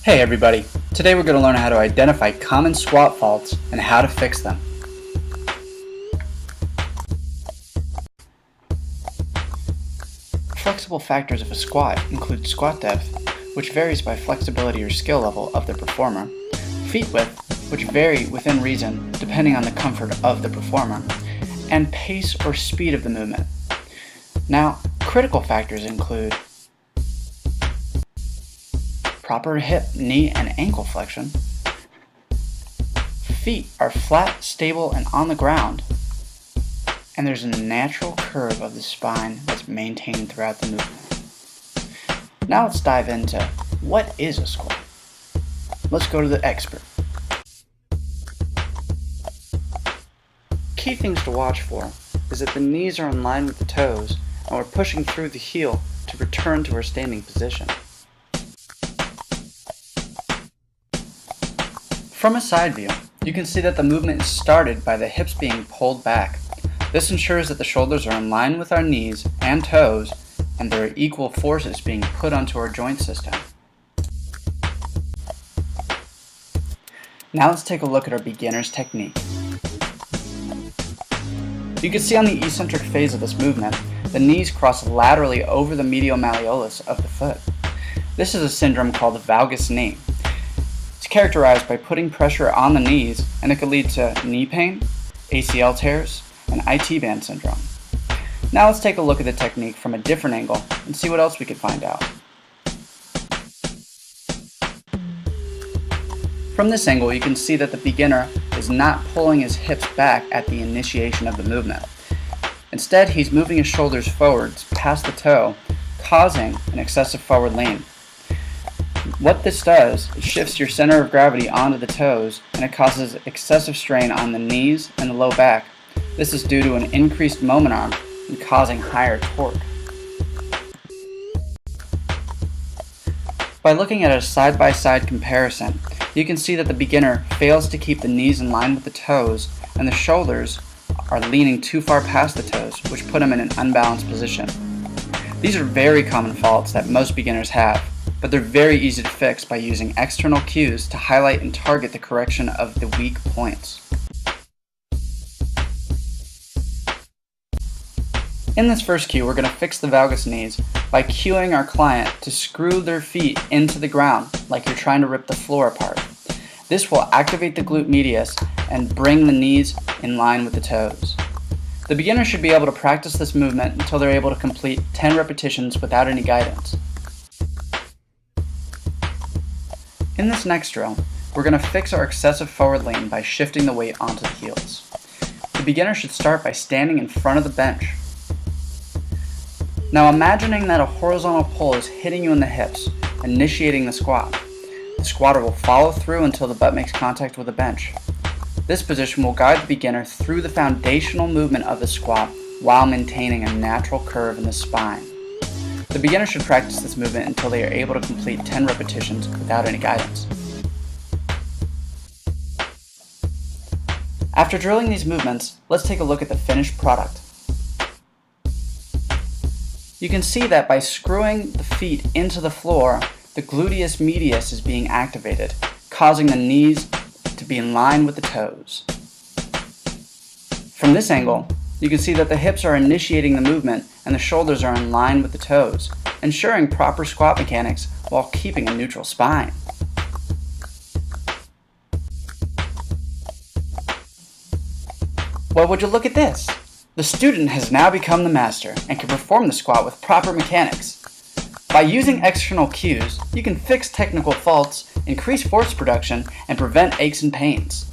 Hey everybody! Today we're going to learn how to identify common squat faults and how to fix them. Flexible factors of a squat include squat depth, which varies by flexibility or skill level of the performer, feet width, which vary within reason depending on the comfort of the performer, and pace or speed of the movement. Now, critical factors include proper hip, knee, and ankle flexion. Feet are flat, stable, and on the ground. And there's a natural curve of the spine that's maintained throughout the movement. Now let's dive into what is a squat. Let's go to the expert. Key things to watch for is that the knees are in line with the toes and we're pushing through the heel to return to our standing position. From a side view, you can see that the movement is started by the hips being pulled back. This ensures that the shoulders are in line with our knees and toes, and there are equal forces being put onto our joint system. Now let's take a look at our beginner's technique. You can see on the eccentric phase of this movement, the knees cross laterally over the medial malleolus of the foot. This is a syndrome called valgus knee. Characterized by putting pressure on the knees, and it could lead to knee pain, ACL tears, and IT band syndrome. Now let's take a look at the technique from a different angle and see what else we could find out. From this angle, you can see that the beginner is not pulling his hips back at the initiation of the movement. Instead, he's moving his shoulders forwards past the toe, causing an excessive forward lean. What this does is shifts your center of gravity onto the toes, and it causes excessive strain on the knees and the low back. This is due to an increased moment arm and causing higher torque. By looking at a side-by-side comparison, you can see that the beginner fails to keep the knees in line with the toes, and the shoulders are leaning too far past the toes, which put him in an unbalanced position. These are very common faults that most beginners have, but they're very easy to fix by using external cues to highlight and target the correction of the weak points. In this first cue, we're going to fix the valgus knees by cueing our client to screw their feet into the ground like you're trying to rip the floor apart. This will activate the glute medius and bring the knees in line with the toes. The beginner should be able to practice this movement until they're able to complete 10 repetitions without any guidance. In this next drill, we're going to fix our excessive forward lean by shifting the weight onto the heels. The beginner should start by standing in front of the bench. Now imagining that a horizontal pull is hitting you in the hips, initiating the squat. The squatter will follow through until the butt makes contact with the bench. This position will guide the beginner through the foundational movement of the squat while maintaining a natural curve in the spine. The beginner should practice this movement until they are able to complete 10 repetitions without any guidance. After drilling these movements, let's take a look at the finished product. You can see that by screwing the feet into the floor, the gluteus medius is being activated, causing the knees to be in line with the toes. From this angle, you can see that the hips are initiating the movement and the shoulders are in line with the toes, ensuring proper squat mechanics while keeping a neutral spine. Well, would you look at this? The student has now become the master and can perform the squat with proper mechanics. By using external cues, you can fix technical faults, increase force production, and prevent aches and pains.